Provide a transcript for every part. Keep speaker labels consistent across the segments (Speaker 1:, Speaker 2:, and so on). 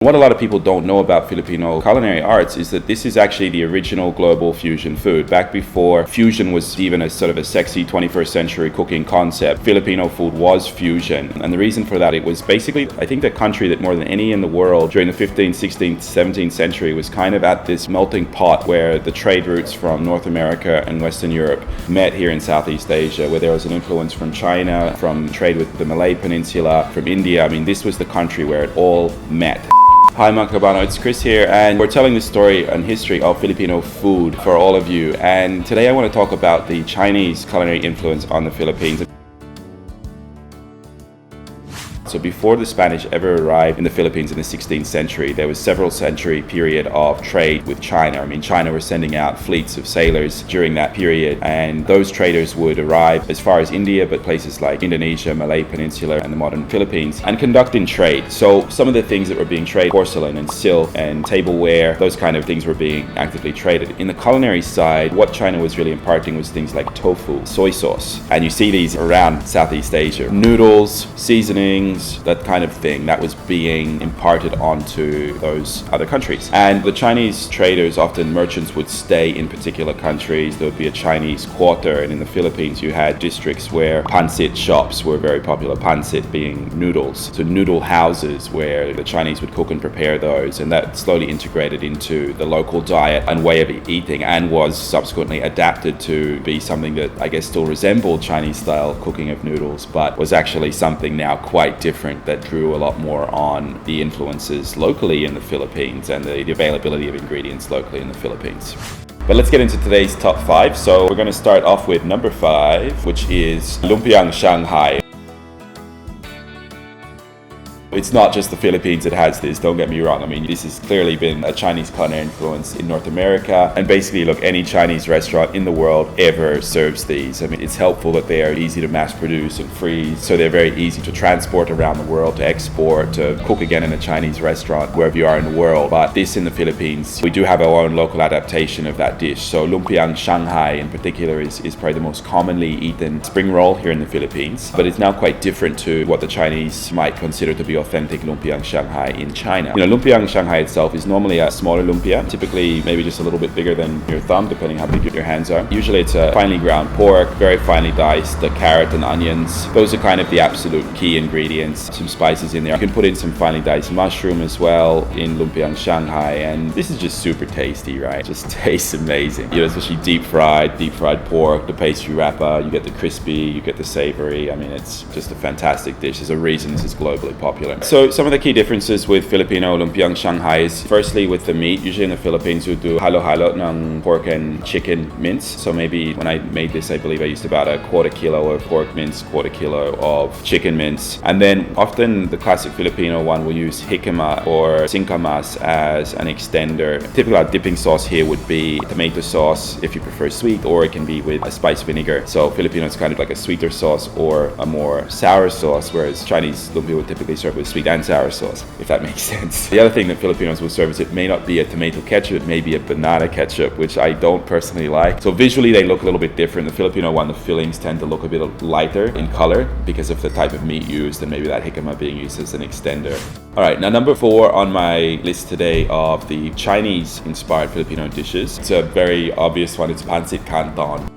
Speaker 1: What a lot of people don't know about Filipino culinary arts is that this is actually the original global fusion food. Back before fusion was even a sort of a sexy 21st century cooking concept, Filipino food was fusion. And the reason for that, it was basically, I think, the country that more than any in the world during the 15th, 16th, 17th century was kind of at this melting pot where the trade routes from North America and Western Europe met here in Southeast Asia, where there was an influence from China, from trade with the Malay Peninsula, from India. I mean, this was the country where it all met. Hi mga Urbano, it's Chris here, and we're telling the story and history of Filipino food for all of you. And today I want to talk about the Chinese culinary influence on the Philippines. So before the Spanish ever arrived in the Philippines in the 16th century, there was several century period of trade with China. I mean, China were sending out fleets of sailors during that period, and those traders would arrive as far as India, but places like Indonesia, Malay Peninsula, and the modern Philippines, and conducting trade. So some of the things that were being traded, porcelain and silk and tableware, those kind of things were being actively traded. In the culinary side, what China was really imparting was things like tofu, soy sauce, and you see these around Southeast Asia. Noodles, seasonings, that kind of thing that was being imparted onto those other countries. And the Chinese traders, often merchants, would stay in particular countries. There would be a Chinese quarter, and in the Philippines you had districts where pancit shops were very popular, pancit being noodles. So noodle houses where the Chinese would cook and prepare those, and that slowly integrated into the local diet and way of eating, and was subsequently adapted to be something that I guess still resembled Chinese style cooking of noodles, but was actually something now quite different that drew a lot more on the influences locally in the Philippines and the availability of ingredients locally in the Philippines. But let's get into today's top 5. So we're going to start off with number 5, which is Lumpiang Shanghai. It's not just the Philippines that has this, don't get me wrong. I mean, this has clearly been a Chinese culinary influence in North America. And basically, look, any Chinese restaurant in the world ever serves these. I mean, it's helpful that they are easy to mass produce and freeze. So they're very easy to transport around the world, to export, to cook again in a Chinese restaurant wherever you are in the world. But this in the Philippines, we do have our own local adaptation of that dish. So Lumpiang Shanghai in particular is probably the most commonly eaten spring roll here in the Philippines. But it's now quite different to what the Chinese might consider to be authentic Lumpiang Shanghai in China. You know, Lumpiang Shanghai itself is normally a smaller lumpia, typically maybe just a little bit bigger than your thumb, depending how big your hands are. Usually it's a finely ground pork, very finely diced, the carrot and onions. Those are kind of the absolute key ingredients. Some spices in there. You can put in some finely diced mushroom as well in Lumpiang Shanghai, and this is just super tasty, right? Just tastes amazing. You know, especially deep fried pork, the pastry wrapper, you get the crispy, you get the savory. I mean, it's just a fantastic dish. There's a reason this is globally popular. So some of the key differences with Filipino Lumpiang Shanghai is firstly with the meat. Usually in the Philippines we do halo-halo ng pork and chicken mince. So maybe when I made this, I believe I used about a quarter kilo of pork mince, quarter kilo of chicken mince. And then often the classic Filipino one will use jicama or singkamas as an extender. Typical dipping sauce here would be tomato sauce if you prefer sweet, or it can be with a spice vinegar. So Filipino is kind of like a sweeter sauce or a more sour sauce, whereas Chinese lumpia would typically serve with sweet and sour sauce, if that makes sense. The other thing that Filipinos will serve is it may not be a tomato ketchup, it may be a banana ketchup, which I don't personally like. So visually they look a little bit different. The Filipino one, the fillings tend to look a bit lighter in color because of the type of meat used, and maybe that jicama being used as an extender. Alright, now number 4 on my list today of the Chinese inspired Filipino dishes. It's a very obvious one, it's Pancit Canton.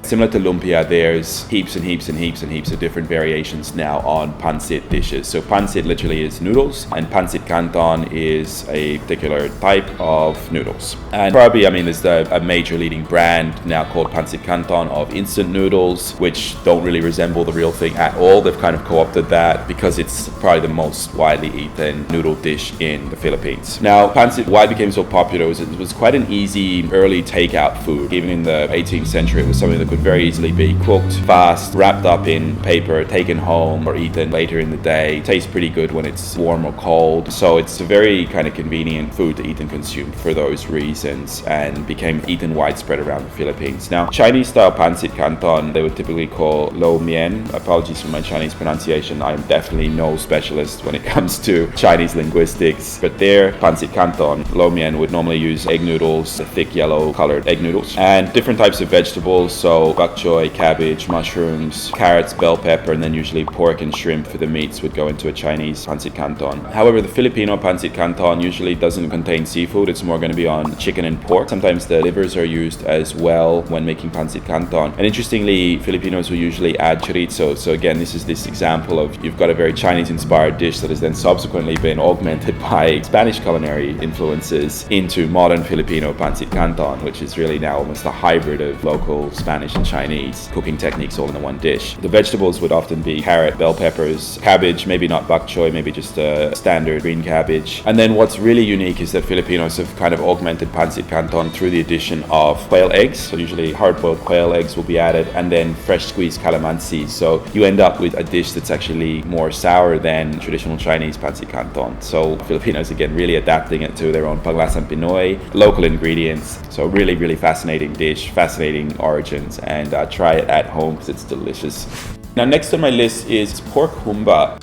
Speaker 1: Similar to lumpia, there's heaps and heaps and heaps and heaps of different variations now on pancit dishes. So pancit literally is noodles, and pancit canton is a particular type of noodles. And probably, I mean, there's a major leading brand now called Pancit Canton of instant noodles, which don't really resemble the real thing at all. They've kind of co-opted that because it's probably the most widely eaten noodle dish in the Philippines. Now, pancit, why it became so popular was it was quite an easy early takeout food. Even in the 18th century, it was something that could very easily be cooked fast, wrapped up in paper, taken home, or eaten later in the day. It tastes pretty good when it's warm or cold. So it's a very kind of convenient food to eat and consume for those reasons, and became eaten widespread around the Philippines. Now, Chinese style pancit canton, they would typically call lo mian. Apologies for my Chinese pronunciation. I am definitely no specialist when it comes to Chinese linguistics, but their pancit canton, lo mian, would normally use egg noodles, the thick yellow colored egg noodles, and different types of vegetables. So So bok choy, cabbage, mushrooms, carrots, bell pepper, and then usually pork and shrimp for the meats would go into a Chinese Pancit Canton. However, the Filipino Pancit Canton usually doesn't contain seafood. It's more going to be on chicken and pork. Sometimes the livers are used as well when making Pancit Canton. And interestingly, Filipinos will usually add chorizo. So again, this is this example of you've got a very Chinese-inspired dish that has then subsequently been augmented by Spanish culinary influences into modern Filipino Pancit Canton, which is really now almost a hybrid of local Spanish and Chinese cooking techniques all in the one dish. The vegetables would often be carrot, bell peppers, cabbage, maybe not bok choy, maybe just a standard green cabbage. And then what's really unique is that Filipinos have kind of augmented Pancit Canton through the addition of quail eggs. So usually hard-boiled quail eggs will be added, and then fresh squeezed calamansi. So you end up with a dish that's actually more sour than traditional Chinese Pancit Canton. So Filipinos, again, really adapting it to their own panglasang Pinoy, local ingredients. So really, really fascinating dish, fascinating origins, and try it at home because it's delicious. Now, next on my list is pork humba.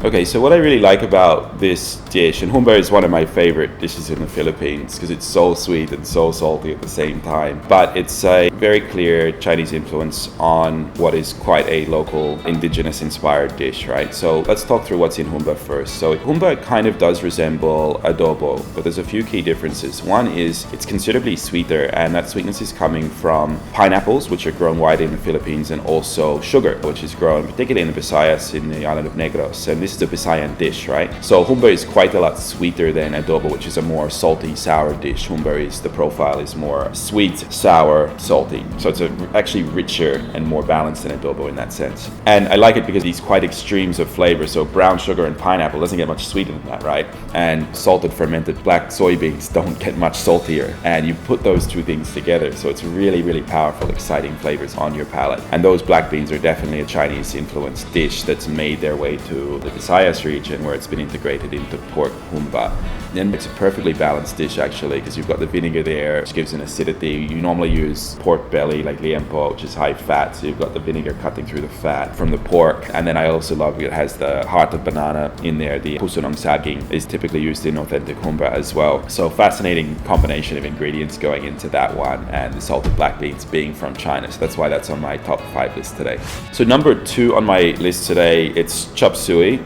Speaker 1: Okay, so what I really like about this dish, and humba is one of my favorite dishes in the Philippines because it's so sweet and so salty at the same time, but it's a very clear Chinese influence on what is quite a local indigenous inspired dish, right? So let's talk through what's in humba first. So humba kind of does resemble adobo, but there's a few key differences. One is it's considerably sweeter, and that sweetness is coming from pineapples, which are grown widely in the Philippines, and also sugar, which is grown particularly in the Visayas in the island of Negros. And this is a Visayan dish, right? So humba is quite a lot sweeter than adobo, which is a more salty, sour dish. Humba is, the profile is more sweet, sour, salty. So it's actually richer and more balanced than adobo in that sense. And I like it because these quite extremes of flavor. So brown sugar and pineapple doesn't get much sweeter than that, right? And salted fermented black soybeans don't get much saltier. And you put those two things together. So it's really, really powerful, exciting flavors on your palate. And those black beans are definitely a Chinese influenced dish that's made their way to the Visayas region, where it's been integrated into pork humba. And it's a perfectly balanced dish actually, because you've got the vinegar there, which gives an acidity. You normally use pork belly like liempo, which is high fat, so you've got the vinegar cutting through the fat from the pork. And then I also love it has the heart of banana in there. The puso ng saging is typically used in authentic humba as well. So fascinating combination of ingredients going into that one, and the salted black beans being from China. So that's why that's on my top 5 list today. So number 2 on my list today, it's chop suey.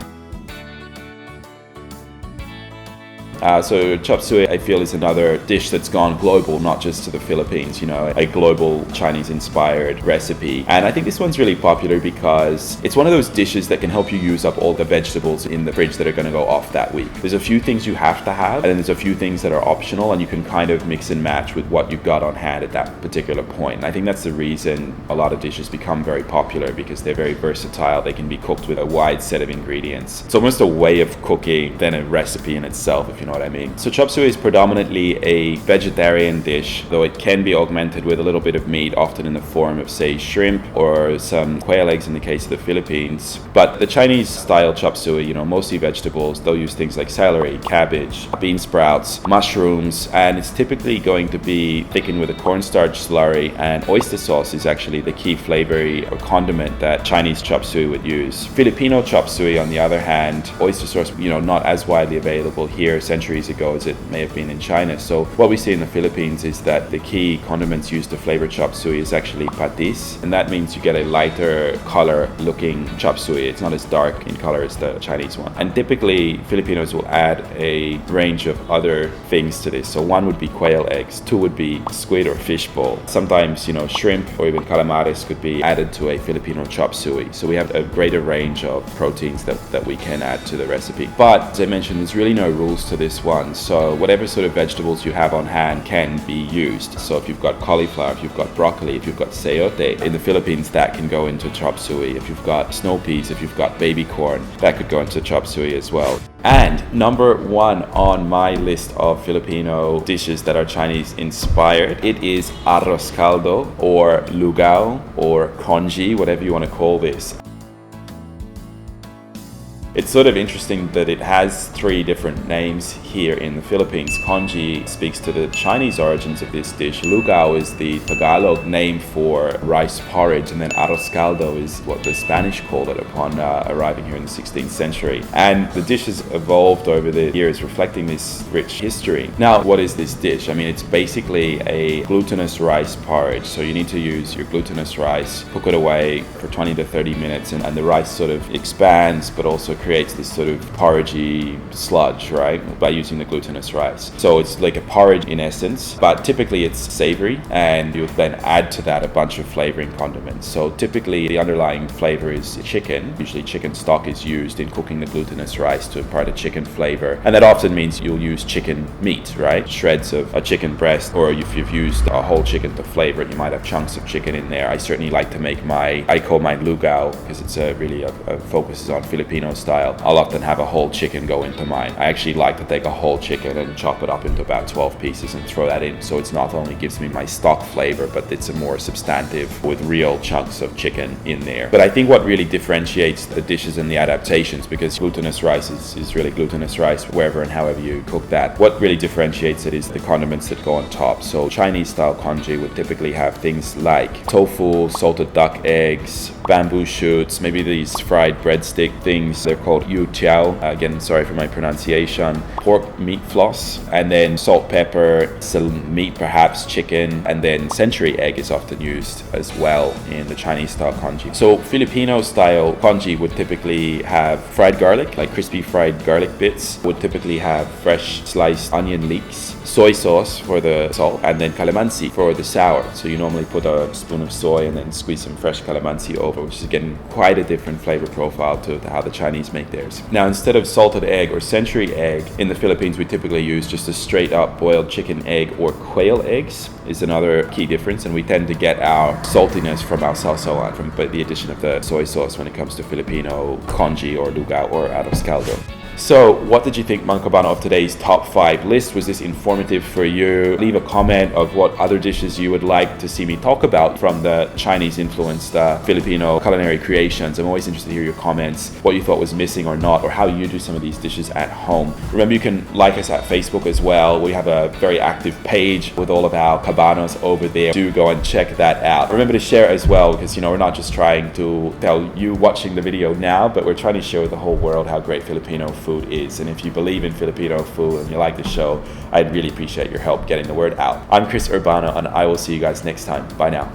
Speaker 1: So chop suey, I feel, is another dish that's gone global, not just to the Philippines, you know, a global Chinese-inspired recipe. And I think this one's really popular because it's one of those dishes that can help you use up all the vegetables in the fridge that are going to go off that week. There's a few things you have to have, and then there's a few things that are optional, and you can kind of mix and match with what you've got on hand at that particular point. And I think that's the reason a lot of dishes become very popular, because they're very versatile. They can be cooked with a wide set of ingredients. It's almost a way of cooking than a recipe in itself, if you know what I mean. So chop suey is predominantly a vegetarian dish, though it can be augmented with a little bit of meat, often in the form of, say, shrimp or some quail eggs in the case of the Philippines. But the Chinese style chop suey, you know, mostly vegetables. They'll use things like celery, cabbage, bean sprouts, mushrooms, and it's typically going to be thickened with a cornstarch slurry, and oyster sauce is actually the key flavor or condiment that Chinese chop suey would use. Filipino chop suey, on the other hand, oyster sauce, you know, not as widely available here centuries ago as it may have been in China. So what we see in the Philippines is that the key condiments used to flavor chop suey is actually patis, and that means you get a lighter color looking chop suey. It's not as dark in color as the Chinese one. And typically Filipinos will add a range of other things to this. So 1 would be quail eggs, 2 would be squid or fish bowl. Sometimes, you know, shrimp or even calamares could be added to a Filipino chop suey. So we have a greater range of proteins that we can add to the recipe. But as I mentioned, there's really no rules to this one. So whatever sort of vegetables you have on hand can be used. So if you've got cauliflower, if you've got broccoli, if you've got sayote, in the Philippines that can go into chop suey. If you've got snow peas, if you've got baby corn, that could go into chop suey as well. And number 1 on my list of Filipino dishes that are Chinese inspired, it is Arroz caldo, or lugao, or congee, whatever you want to call this. It's sort of interesting that it has 3 different names here in the Philippines. Congee speaks to the Chinese origins of this dish. Lugao is the Tagalog name for rice porridge, and then Arroz caldo is what the Spanish called it upon arriving here in the 16th century. And the dish has evolved over the years, reflecting this rich history. Now, what is this dish? I mean, it's basically a glutinous rice porridge. So you need to use your glutinous rice, cook it away for 20 to 30 minutes, and the rice sort of expands, but also creates this sort of porridgey sludge, right, by using the glutinous rice. So it's like a porridge in essence, but typically it's savory, and you'll then add to that a bunch of flavoring condiments. So typically the underlying flavor is chicken. Usually chicken stock is used in cooking the glutinous rice to impart a chicken flavor, and that often means you'll use chicken meat, right, shreds of a chicken breast, or if you've used a whole chicken to flavor it, you might have chunks of chicken in there. I certainly like to make I call mine lugao because it's really focuses on Filipino style. I'll often have a whole chicken go into mine. I actually like to take a whole chicken and chop it up into about 12 pieces and throw that in, so it's not only gives me my stock flavor, but it's a more substantive with real chunks of chicken in there. But I think what really differentiates the dishes and the adaptations, because glutinous rice is really glutinous rice wherever and however you cook that, what really differentiates it is the condiments that go on top. So Chinese style congee would typically have things like tofu, salted duck eggs, bamboo shoots, maybe these fried breadstick things, they're called yu tiao, again sorry for my pronunciation, pork meat floss, and then salt, pepper, some meat, perhaps chicken, and then century egg is often used as well in the Chinese style congee. So Filipino style congee would typically have fried garlic, like crispy fried garlic bits, would typically have fresh sliced onion leeks, soy sauce for the salt, and then calamansi for the sour. So you normally put a spoon of soy and then squeeze some fresh calamansi over, which is again quite a different flavor profile to how the Chinese make theirs. Now, instead of salted egg or century egg, in the Philippines we typically use just a straight up boiled chicken egg, or quail eggs is another key difference, and we tend to get our saltiness from our sausawan, from the addition of the soy sauce when it comes to Filipino congee or lugao or arroz caldo. So what did you think, Mang Cabano, of today's top 5 list? Was this informative for you? Leave a comment of what other dishes you would like to see me talk about from the Chinese-influenced Filipino culinary creations. I'm always interested to hear your comments, what you thought was missing or not, or how you do some of these dishes at home. Remember, you can like us at Facebook as well. We have a very active page with all of our cabanos over there. Do go and check that out. Remember to share as well, because we're not just trying to tell you watching the video now, but we're trying to show the whole world how great Filipino food is. And if you believe in Filipino food and you like the show, I'd really appreciate your help getting the word out. I'm Chris Urbano, and I will see you guys next time. Bye now.